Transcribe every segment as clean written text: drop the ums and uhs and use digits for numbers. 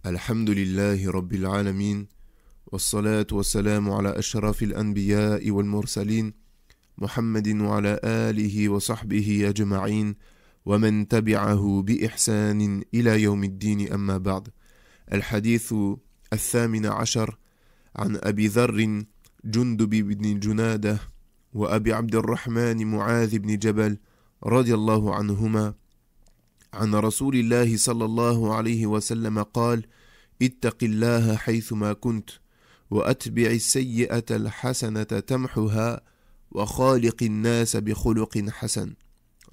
الحمد لله رب العالمين والصلاة والسلام على أشرف الأنبياء والمرسلين محمد وعلى آله وصحبه أجمعين ومن تبعه بإحسان إلى يوم الدين أما بعد. الحديث الثامن عشر عن أبي ذر جندب بن جنادة وأبي عبد الرحمن معاذ بن جبل رضي الله عنهما عن رسول الله صلى الله عليه وسلم قال: اتق الله حيثما كنت وأتبع السيئة الحسنة تمحها وخالق الناس بخلق حسن.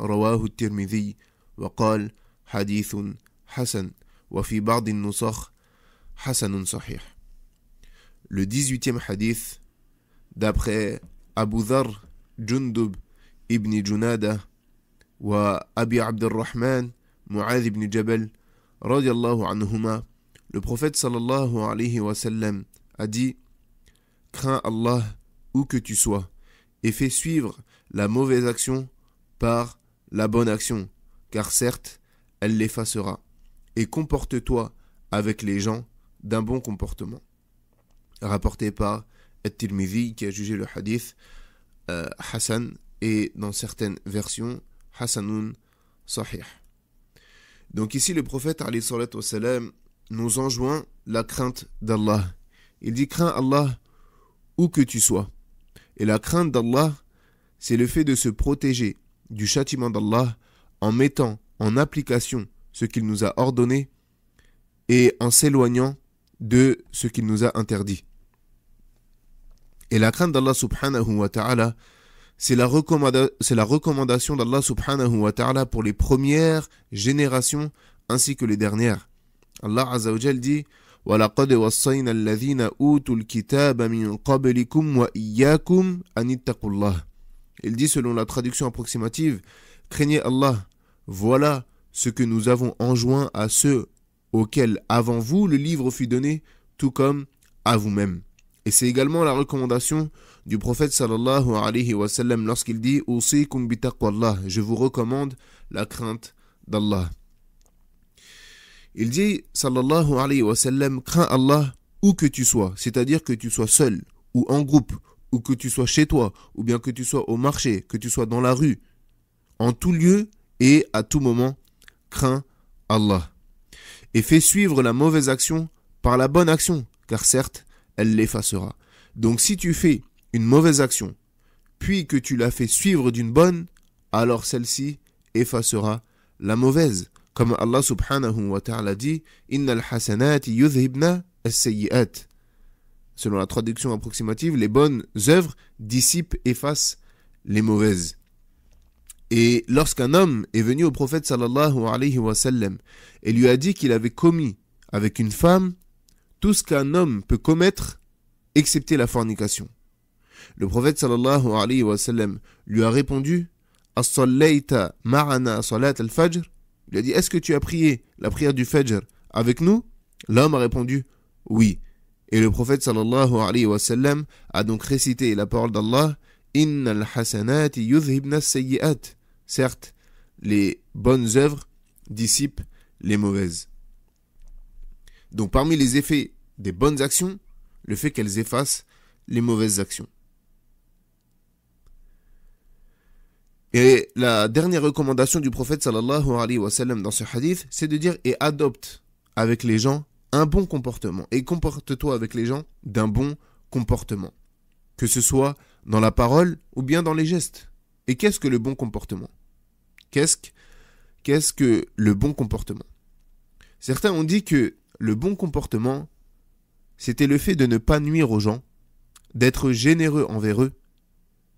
رواه الترمذي وقال: حديث حسن وفي بعض النسخ حسن صحيح. Le 18e hadith d'après Abu Dharr Jundub ibn Junada wa Abi Abdurrahman Mu'adh ibn Jabal radiyallahu anhuma, le prophète sallallahu alayhi wa sallam a dit: crains Allah où que tu sois et fais suivre la mauvaise action par la bonne action, car certes elle l'effacera, et comporte-toi avec les gens d'un bon comportement. Rapporté par At-Tirmidhi, qui a jugé le hadith Hassan, et dans certaines versions Hassanun Sahih. Donc ici le prophète alayhi salatu wassalam nous enjoint la crainte d'Allah. Il dit: crains Allah où que tu sois. Et la crainte d'Allah, c'est le fait de se protéger du châtiment d'Allah en mettant en application ce qu'il nous a ordonné et en s'éloignant de ce qu'il nous a interdit. Et la crainte d'Allah subhanahu wa ta'ala, c'est la recommandation d'Allah subhanahu wa ta'ala pour les premières générations ainsi que les dernières. Allah azza wa jal dit: وَلَقَدْ وَصَّيْنَا الَّذِينَ أُوتُوا الْكِتَابَ مِنْ قَبْلِكُمْ وَإِيَّاكُمْ أَنِ اتَّقُوا اللَّهَ. Il dit, selon la traduction approximative: craignez Allah, voilà ce que nous avons enjoint à ceux auxquels avant vous le livre fut donné, tout comme à vous-même. Et c'est également la recommandation du prophète sallallahu alayhi wa sallam lorsqu'il dit: Usikum bi taqwallah, je vous recommande la crainte d'Allah. Il dit sallallahu alayhi wa sallam: crains Allah où que tu sois, c'est-à-dire que tu sois seul ou en groupe, ou que tu sois chez toi, ou bien que tu sois au marché, que tu sois dans la rue, en tout lieu et à tout moment, crains Allah. Et fais suivre la mauvaise action par la bonne action, car certes, elle l'effacera. Donc si tu fais une mauvaise action, puis que tu la fais suivre d'une bonne, alors celle-ci effacera la mauvaise. Comme Allah subhanahu wa ta'ala dit: Innal hasanati yudhibna as-sayyi'at. Selon la traduction approximative, les bonnes œuvres dissipent, effacent les mauvaises. Et lorsqu'un homme est venu au prophète sallallahu alayhi wa sallam et lui a dit qu'il avait commis avec une femme tout ce qu'un homme peut commettre, excepté la fornication, le prophète sallallahu alayhi wa sallam lui a répondu: As-sallayta ma'ana salat al-fajr. Il lui a dit: est-ce que tu as prié la prière du fajr avec nous? L'homme a répondu: oui. Et le prophète sallallahu alayhi wa sallam a donc récité la parole d'Allah: Innal hasanati yudhibna as-sayyi'at. Certes, les bonnes œuvres dissipent les mauvaises. Donc parmi les effets des bonnes actions, le fait qu'elles effacent les mauvaises actions. Et la dernière recommandation du prophète sallallahu alayhi wa sallam dans ce hadith, c'est de dire: et adopte avec les gens un bon comportement, et comporte-toi avec les gens d'un bon comportement, que ce soit dans la parole ou bien dans les gestes. Et qu'est-ce que le bon comportement? Qu'est-ce que le bon comportement? Certains ont dit que le bon comportement, c'était le fait de ne pas nuire aux gens, d'être généreux envers eux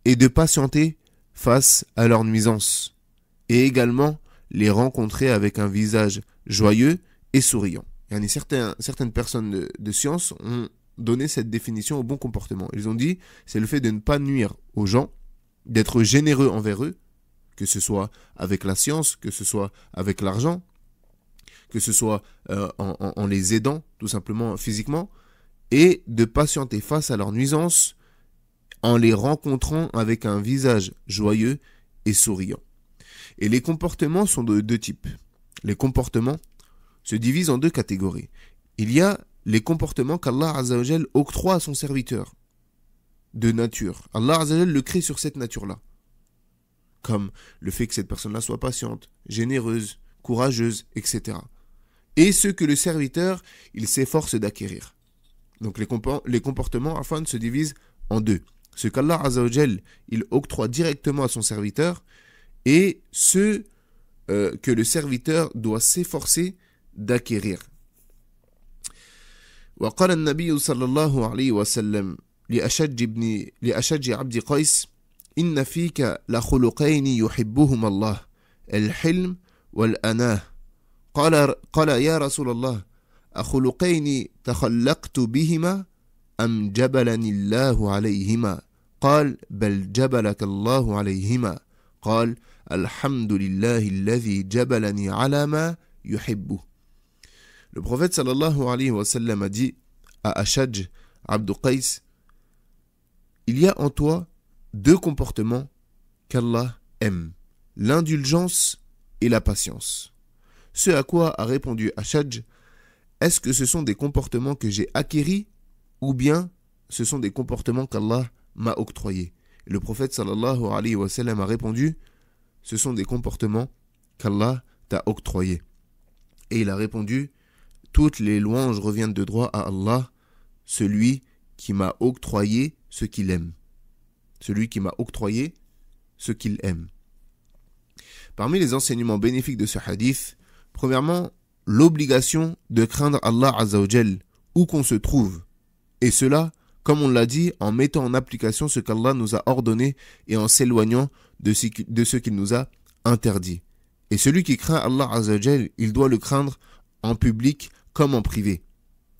et de patienter face à leurs nuisances, et également les rencontrer avec un visage joyeux et souriant. Certaines personnes de science ont donné cette définition au bon comportement. Ils ont dit: c'est le fait de ne pas nuire aux gens, d'être généreux envers eux, que ce soit avec la science, que ce soit avec l'argent, que ce soit en les aidant tout simplement physiquement, et de patienter face à leurs nuisances en les rencontrant avec un visage joyeux et souriant. Et les comportements sont de deux types. Les comportements se divisent en deux catégories. il y a les comportements qu'Allah Azza wa Jal octroie à son serviteur de nature. Allah Azza wa Jal le crée sur cette nature-là. Comme le fait que cette personne-là soit patiente, généreuse, courageuse, etc. Et ce que le serviteur, il s'efforce d'acquérir. Donc les comportements, afin, se divisent en deux. Ce qu'Allah Azza wa Jal, il octroie directement à son serviteur et ce que le serviteur doit s'efforcer d'acquérir. وقال النبي صلى الله عليه وسلم لأشج عبد قيس إن فيك لخلقين يحبهما الله الحلم والأناه قال يا رسول الله أخلقين تخلقت بهما أم جبلني الله عليهما قال بل جبلك الله عليهما قال الحمد لله الذي جبلني على ما يحبه. Le prophète sallallahu alayhi wa sallam a dit à Ashaj Abd Qais, il y a en toi deux comportements qu'Allah aime, l'indulgence et la patience. Ce à quoi a répondu Ashaj, est-ce que ce sont des comportements que j'ai acquéris ou bien ce sont des comportements qu'Allah m'a octroyés? Et le prophète sallallahu alayhi wa sallam a répondu, ce sont des comportements qu'Allah t'a octroyés. Et il a répondu, toutes les louanges reviennent de droit à Allah, celui qui m'a octroyé ce qu'il aime. Celui qui m'a octroyé ce qu'il aime. Parmi les enseignements bénéfiques de ce hadith, premièrement, l'obligation de craindre Allah Azza wa Jal, où qu'on se trouve. Et cela, comme on l'a dit, en mettant en application ce qu'Allah nous a ordonné et en s'éloignant de ce qu'il nous a interdit. Et celui qui craint Allah Azza wa Jal, il doit le craindre en public comme en privé.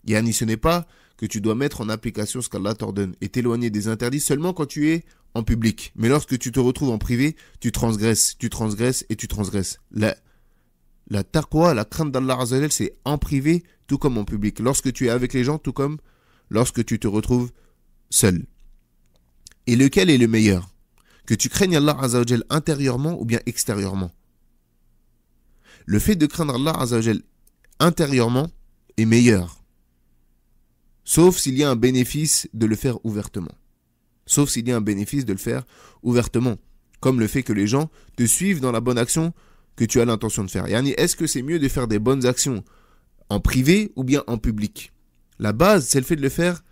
Yani, ce n'est pas que tu dois mettre en application ce qu'Allah t'ordonne et t'éloigner des interdits seulement quand tu es en public. Mais lorsque tu te retrouves en privé, tu transgresses et tu transgresses. La taqwa, la crainte d'Allah Azza wa Jal, c'est en privé tout comme en public. Lorsque tu es avec les gens, tout comme lorsque tu te retrouves seul. Et lequel est le meilleur? Que tu craignes Allah Azza wa Jal intérieurement ou bien extérieurement? Le fait de craindre Allah Azza wa Jal intérieurement est meilleur. Sauf s'il y a un bénéfice de le faire ouvertement. Comme le fait que les gens te suivent dans la bonne action que tu as l'intention de faire. Yani, est-ce que c'est mieux de faire des bonnes actions en privé ou bien en public? La base, c'est le fait de le faire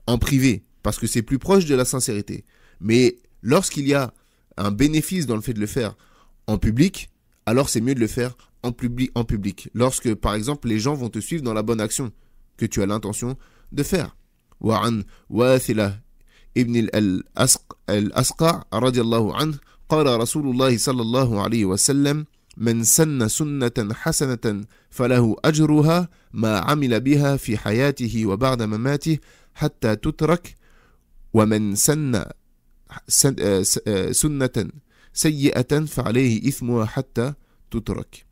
en privé, parce que c'est plus proche de la sincérité. Mais lorsqu'il y a un bénéfice dans le fait de le faire en public, alors c'est mieux de le faire en public. Lorsque, par exemple, les gens vont te suivre dans la bonne action que tu as l'intention de faire. وعن واثلة ابن الأسقع رضي الله عنه قال رسول الله صلى الله عليه وسلم من سن سنة حسنة فله أجرها ما عمل بها في حياته وبعد مماته حتى تترك ومن سن سنة سيئة فعليه إثمها حتى تترك.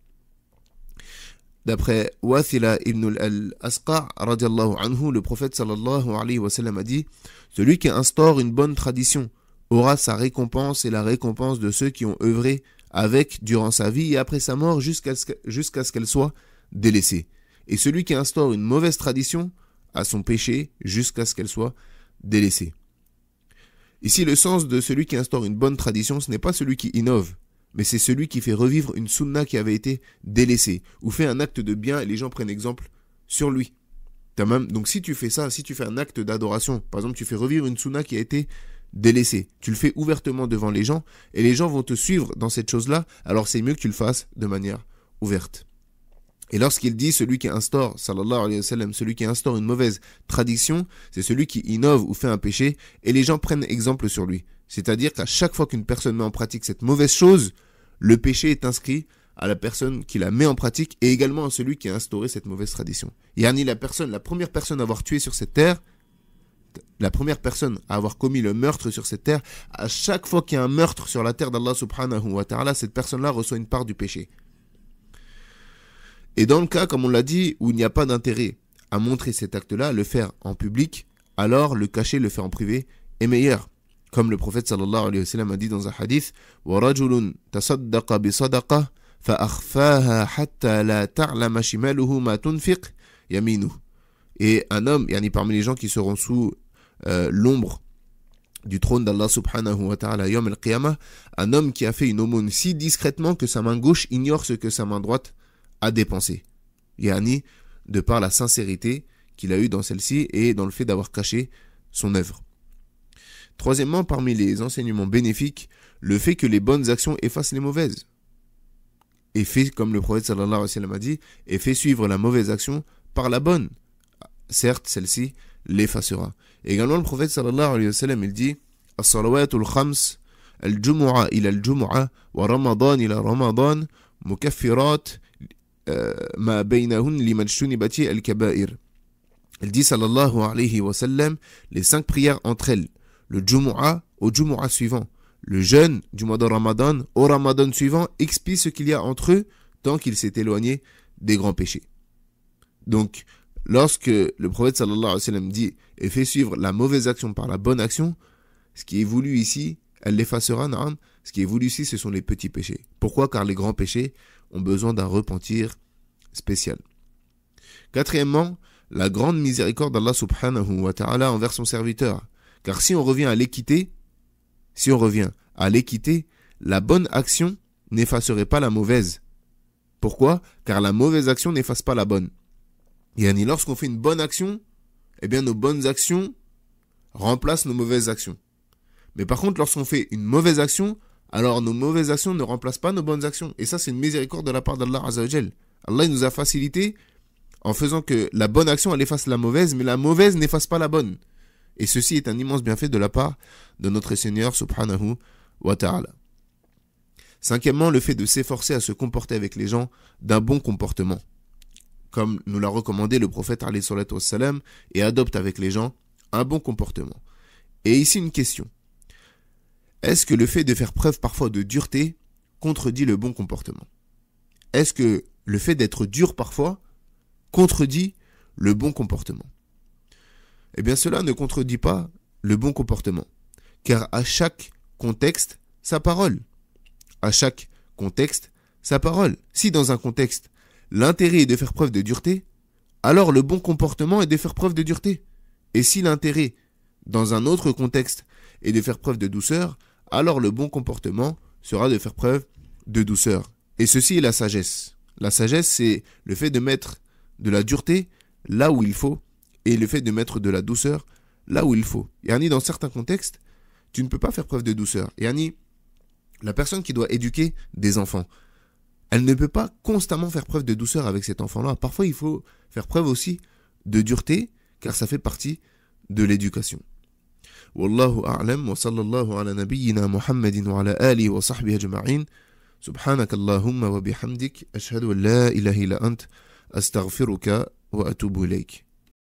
D'après Wathila ibn al-Asqa' radiallahu anhu, le prophète sallallahu alayhi wa sallam a dit, celui qui instaure une bonne tradition aura sa récompense et la récompense de ceux qui ont œuvré avec durant sa vie et après sa mort jusqu'à ce qu'elle soit délaissée. Et celui qui instaure une mauvaise tradition a son péché jusqu'à ce qu'elle soit délaissée. Ici, le sens de celui qui instaure une bonne tradition, ce n'est pas celui qui innove, mais c'est celui qui fait revivre une sunna qui avait été délaissée, ou fait un acte de bien et les gens prennent exemple sur lui. Donc si tu fais ça, si tu fais un acte d'adoration, par exemple tu fais revivre une sunna qui a été délaissée, tu le fais ouvertement devant les gens, et les gens vont te suivre dans cette chose-là, alors c'est mieux que tu le fasses de manière ouverte. Et lorsqu'il dit celui qui instaure, sallallahu alayhi wa sallam, celui qui instaure une mauvaise tradition, c'est celui qui innove ou fait un péché, et les gens prennent exemple sur lui. C'est-à-dire qu'à chaque fois qu'une personne met en pratique cette mauvaise chose, le péché est inscrit à la personne qui la met en pratique et également à celui qui a instauré cette mauvaise tradition. Yani la première personne à avoir tué sur cette terre, la première personne à avoir commis le meurtre sur cette terre, à chaque fois qu'il y a un meurtre sur la terre d'Allah subhanahu wa ta'ala, cette personne-là reçoit une part du péché. Et dans le cas, comme on l'a dit, où il n'y a pas d'intérêt à montrer cet acte-là, le faire en public, alors le cacher, le faire en privé est meilleur. Comme le prophète sallallahu alayhi wa sallam a dit dans un hadith, وَرَجُلٌ تَصَدَّقَ بِصَدَقَةٍ فَأَخْفَاهَا حَتَّى لَا تَعْلَمَ شِمَالُهُ مَا تُنْفِقْ يَمِينُهُ Et un homme, parmi les gens qui seront sous l'ombre du trône d'Allah subhanahu wa ta'ala yawm al-qiyamah, un homme qui a fait une aumône si discrètement que sa main gauche ignore ce que sa main droite a dépensé. De par la sincérité qu'il a eue dans celle-ci et dans le fait d'avoir caché son œuvre. Troisièmement, parmi les enseignements bénéfiques, le fait que les bonnes actions effacent les mauvaises. Et fait, comme le prophète sallallahu alayhi wa sallam a dit, et fait suivre la mauvaise action par la bonne. Certes, celle-ci l'effacera. Également, le prophète sallallahu alayhi wa sallam, il dit As-salawatul khams, al-jumu'a ila al-jumu'a, wa ramadan ila ramadan, mukaffirat ma baynahun limajtunibati al-kaba'ir. Il dit sallallahu alayhi wa sallam, les 5 prières entre elles, le jumu'a au jumu'a suivant, le jeûne du mois de Ramadan au Ramadan suivant expie ce qu'il y a entre eux tant qu'il s'est éloigné des grands péchés. Donc, lorsque le prophète sallallahu alayhi wa sallam dit et fait suivre la mauvaise action par la bonne action, ce qui est voulu ici, elle l'effacera, na'am. Ce qui est voulu ici, ce sont les petits péchés. Pourquoi ? Car les grands péchés ont besoin d'un repentir spécial. Quatrièmement, la grande miséricorde d'Allah subhanahu wa ta'ala envers son serviteur. Car si on revient à l'équité, la bonne action n'effacerait pas la mauvaise. Pourquoi ? Car la mauvaise action n'efface pas la bonne. Lorsqu'on fait une bonne action, nos bonnes actions remplacent nos mauvaises actions. Mais par contre, lorsqu'on fait une mauvaise action, alors nos mauvaises actions ne remplacent pas nos bonnes actions. Et ça, c'est une miséricorde de la part d'Allah Azza wa Jal. Allah il nous a facilité en faisant que la bonne action, elle efface la mauvaise, mais la mauvaise n'efface pas la bonne. Et ceci est un immense bienfait de la part de notre Seigneur subhanahu wa ta'ala. Cinquièmement, le fait de s'efforcer à se comporter avec les gens d'un bon comportement. Comme nous l'a recommandé le prophète alayhi salatu wassalam, et adopte avec les gens un bon comportement. Et ici une question. Est-ce que le fait de faire preuve parfois de dureté contredit le bon comportement ? Est-ce que le fait d'être dur parfois contredit le bon comportement ? Cela ne contredit pas le bon comportement. Car à chaque contexte, sa parole. À chaque contexte, sa parole. Si dans un contexte, l'intérêt est de faire preuve de dureté, alors le bon comportement est de faire preuve de dureté. Et si l'intérêt, dans un autre contexte, est de faire preuve de douceur, alors le bon comportement sera de faire preuve de douceur. Et ceci est la sagesse. La sagesse, c'est le fait de mettre de la dureté là où il faut, et le fait de mettre de la douceur là où il faut. Dans certains contextes, tu ne peux pas faire preuve de douceur. La personne qui doit éduquer des enfants, elle ne peut pas constamment faire preuve de douceur avec cet enfant-là. Parfois, il faut faire preuve aussi de dureté, car ça fait partie de l'éducation. Wallahu a'lam wa sallallahu ala nabiyyina Muhammadin wa ala alihi wa sahbihi ajma'in. Subhanak Allahumma wa bihamdik. Ashhadu an la ilaha illa ant. Astaghfiruka wa atubu ilayk.